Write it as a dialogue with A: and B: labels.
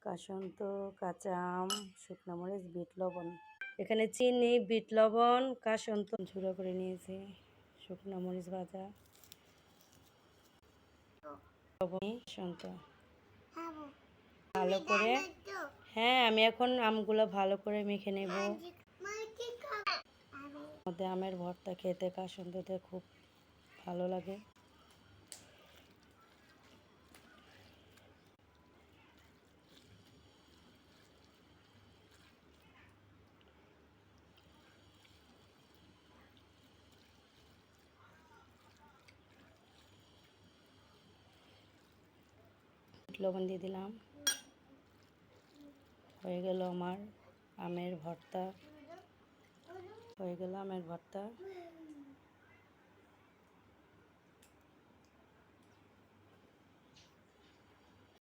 A: কাসন্ত, কাঁচা আম, শুকনো মরিচ, বিট লবণ। এখানে চিনি, বিট লবণ, কাসন্ত ঝুড়ো করে নিয়েছি, শুকনো মরিচ ভাজা, লবণ, কাসন্ত ভালো করে। হ্যাঁ, আমি এখন আমগুলো ভালো করে মেখে নেব। মধ্যে আমের ভর্তা খেতে কাসন্ততে খুব ভালো লাগে। লবণ দিয়ে দিলাম, হয়ে গেল আমার আমের ভর্তা, হয়ে গেল আমের ভর্তা।